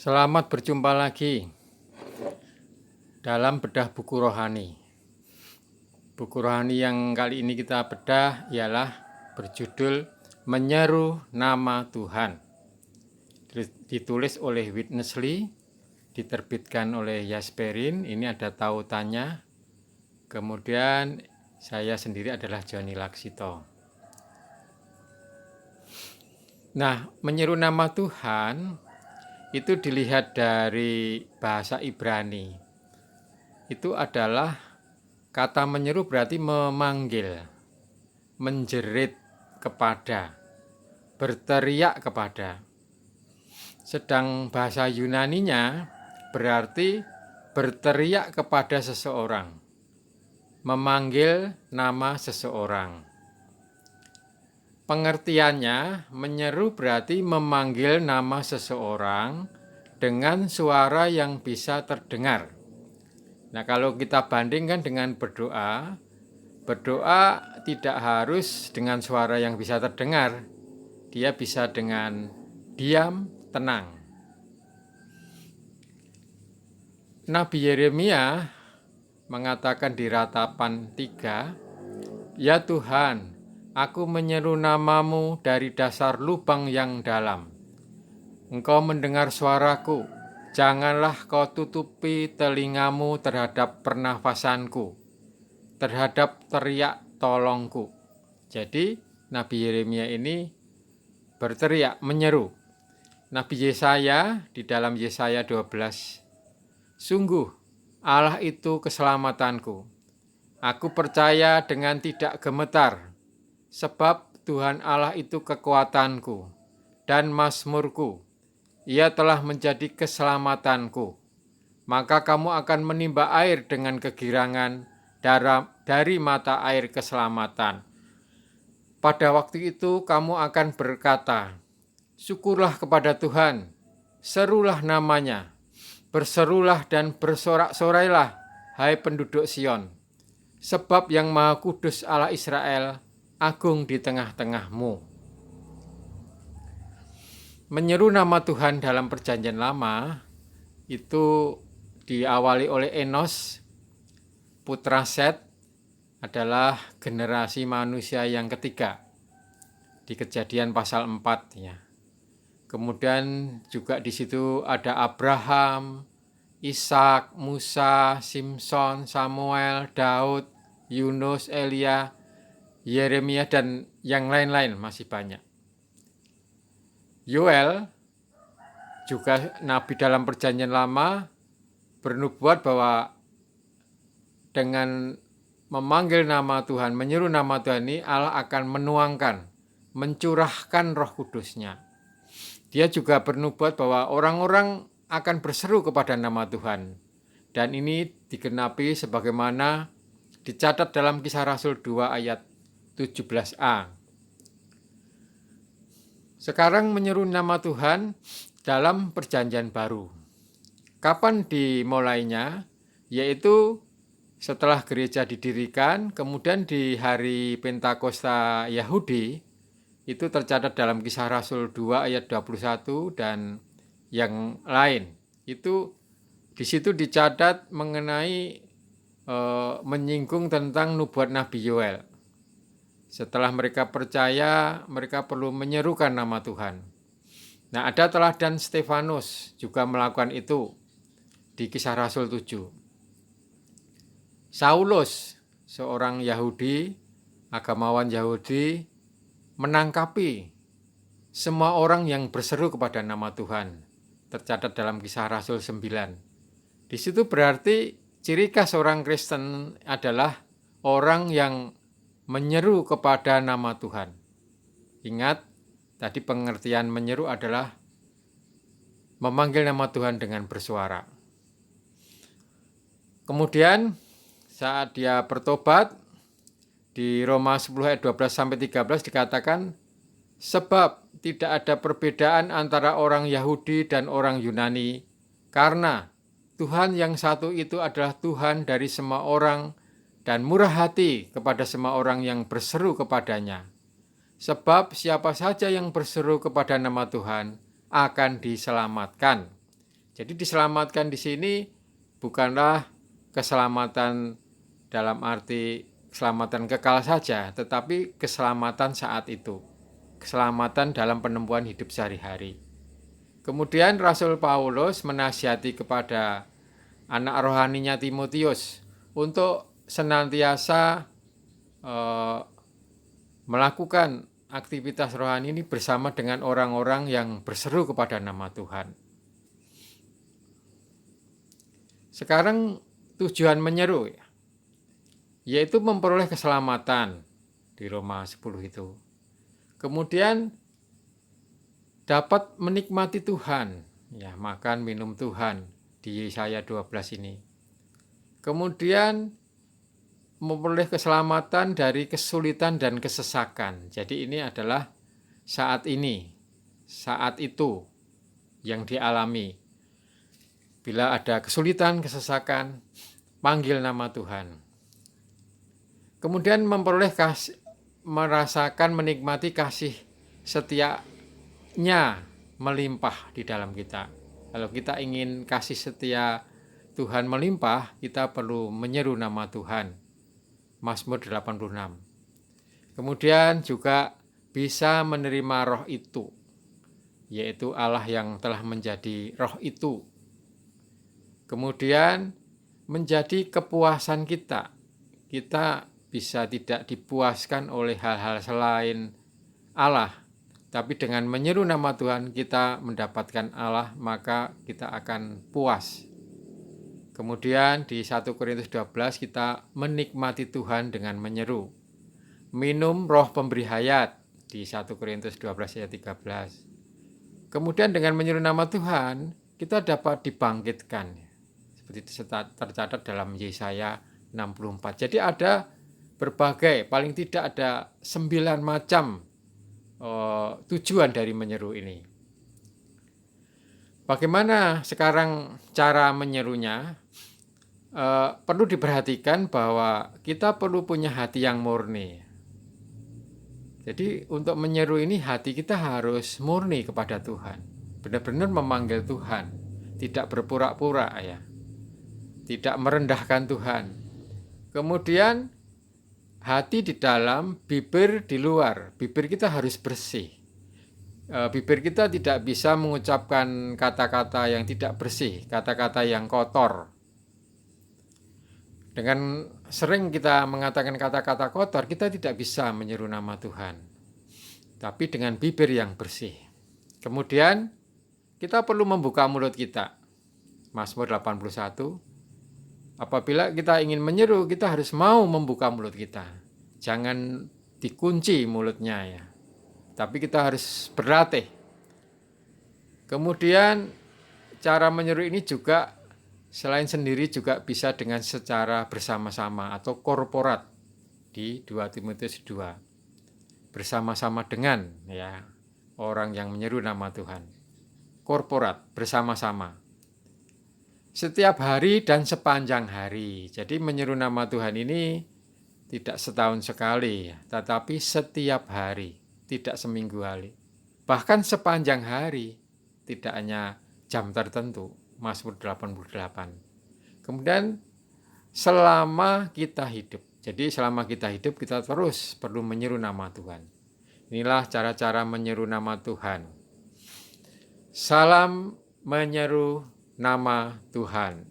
Selamat berjumpa lagi dalam bedah buku rohani. Buku rohani yang kali ini kita bedah ialah berjudul Menyeru Nama Tuhan. Ditulis oleh Witness Lee, diterbitkan oleh Yasperin, ini ada tautannya. Kemudian saya sendiri adalah Joni Laksito. Nah, menyeru nama Tuhan itu dilihat dari bahasa Ibrani. Itu adalah kata menyeru berarti memanggil, menjerit kepada, berteriak kepada. Sedang bahasa Yunaninya berarti berteriak kepada seseorang, memanggil nama seseorang. Pengertiannya, menyeru berarti memanggil nama seseorang dengan suara yang bisa terdengar. Nah, kalau kita bandingkan dengan berdoa, berdoa tidak harus dengan suara yang bisa terdengar. Dia bisa dengan diam, tenang. Nabi Yeremia mengatakan di Ratapan 3, "Ya Tuhan, aku menyeru namamu dari dasar lubang yang dalam. Engkau mendengar suaraku, janganlah kau tutupi telingamu terhadap pernafasanku, terhadap teriak tolongku." Jadi Nabi Yeremia ini berteriak, menyeru. Nabi Yesaya di dalam Yesaya 12, "Sungguh Allah itu keselamatanku. Aku percaya dengan tidak gemetar, sebab Tuhan Allah itu kekuatanku dan mazmurku. Ia telah menjadi keselamatanku. Maka kamu akan menimba air dengan kegirangan dari mata air keselamatan. Pada waktu itu kamu akan berkata, syukurlah kepada Tuhan, serulah namanya, berserulah dan bersorak-sorailah, hai penduduk Sion, sebab yang Maha Kudus Allah Israel agung di tengah-tengahmu." Menyeru nama Tuhan dalam Perjanjian Lama itu diawali oleh Enos, putra Set, adalah generasi manusia yang ketiga di Kejadian pasal 4 ya. Kemudian juga di situ ada Abraham, Ishak, Musa, Simson, Samuel, Daud, Yunus, Elia, Yeremia, dan yang lain-lain masih banyak. Yoel juga nabi dalam Perjanjian Lama bernubuat bahwa dengan memanggil nama Tuhan, menyeru nama Tuhan ini, Allah akan menuangkan, mencurahkan Roh Kudus-Nya. Dia juga bernubuat bahwa orang-orang akan berseru kepada nama Tuhan. Dan ini digenapi sebagaimana dicatat dalam Kisah Rasul 2 ayat 17a. Sekarang menyeru nama Tuhan dalam Perjanjian Baru. Kapan dimulainya? Yaitu setelah gereja didirikan, kemudian di hari Pentakosta Yahudi, itu tercatat dalam Kisah Rasul 2 ayat 21 dan yang lain. Itu di situ dicatat mengenai menyinggung tentang nubuat Nabi Yoel. Setelah mereka percaya, mereka perlu menyerukan nama Tuhan. Nah, ada teladan Stefanus juga melakukan itu di Kisah Rasul 7. Saulus, seorang Yahudi, agamawan Yahudi, menangkapi semua orang yang berseru kepada nama Tuhan. Tercatat dalam Kisah Rasul 9. Di situ berarti ciri khas orang Kristen adalah orang yang menyeru kepada nama Tuhan. Ingat, tadi pengertian menyeru adalah memanggil nama Tuhan dengan bersuara. Kemudian saat dia bertobat, di Roma 10 ayat 12-13 dikatakan, sebab tidak ada perbedaan antara orang Yahudi dan orang Yunani, karena Tuhan yang satu itu adalah Tuhan dari semua orang dan murah hati kepada semua orang yang berseru kepadanya. Sebab siapa saja yang berseru kepada nama Tuhan akan diselamatkan. Jadi diselamatkan di sini bukanlah keselamatan dalam arti keselamatan kekal saja, tetapi keselamatan saat itu. Keselamatan dalam penemuan hidup sehari-hari. Kemudian Rasul Paulus menasihati kepada anak rohaninya Timotius untuk senantiasa melakukan aktivitas rohani ini bersama dengan orang-orang yang berseru kepada nama Tuhan. Sekarang tujuan menyeru, yaitu memperoleh keselamatan di Roma 10 itu. Kemudian dapat menikmati Tuhan, ya, makan minum Tuhan di Yesaya 12 ini. Kemudian memperoleh keselamatan dari kesulitan dan kesesakan. Jadi ini adalah saat ini, saat itu yang dialami. Bila ada kesulitan, kesesakan, panggil nama Tuhan. Kemudian memperoleh merasakan, menikmati kasih setianya melimpah di dalam kita. Kalau kita ingin kasih setia Tuhan melimpah, kita perlu menyeru nama Tuhan. Mazmur 86. Kemudian juga bisa menerima roh itu, yaitu Allah yang telah menjadi roh itu. Kemudian menjadi kepuasan kita. Kita bisa tidak dipuaskan oleh hal-hal selain Allah, tapi dengan menyeru nama Tuhan kita mendapatkan Allah, maka kita akan puas. Kemudian di 1 Korintus 12 kita menikmati Tuhan dengan menyeru. Minum roh pemberi hayat di 1 Korintus 12 ayat 13. Kemudian dengan menyeru nama Tuhan kita dapat dibangkitkan. Seperti tercatat dalam Yesaya 64. Jadi ada berbagai, paling tidak ada 9 macam tujuan dari menyeru ini. Bagaimana sekarang cara menyerunya? Perlu diperhatikan bahwa kita perlu punya hati yang murni. Jadi untuk menyeru ini hati kita harus murni kepada Tuhan. Benar-benar memanggil Tuhan. Tidak berpura-pura, ya. Tidak merendahkan Tuhan. Kemudian hati di dalam, bibir di luar. Bibir kita harus bersih. Bibir kita tidak bisa mengucapkan kata-kata yang tidak bersih, kata-kata yang kotor. Dengan sering kita mengatakan kata-kata kotor, kita tidak bisa menyeru nama Tuhan. Tapi dengan bibir yang bersih. Kemudian kita perlu membuka mulut kita. Mazmur 81. Apabila kita ingin menyeru, kita harus mau membuka mulut kita. Jangan dikunci mulutnya, ya. Tapi kita harus berlatih. Kemudian cara menyeru ini juga selain sendiri juga bisa dengan secara bersama-sama atau korporat di 2 Timotius 2. Bersama-sama dengan, ya, orang yang menyeru nama Tuhan. Korporat, bersama-sama. Setiap hari dan sepanjang hari. Jadi menyeru nama Tuhan ini tidak setahun sekali, tetapi setiap hari. Tidak seminggu hari, bahkan sepanjang hari, tidak hanya jam tertentu. Mazmur 88. Kemudian selama kita hidup, jadi selama kita hidup kita terus perlu menyeru nama Tuhan. Inilah cara-cara menyeru nama Tuhan. Salam menyeru nama Tuhan.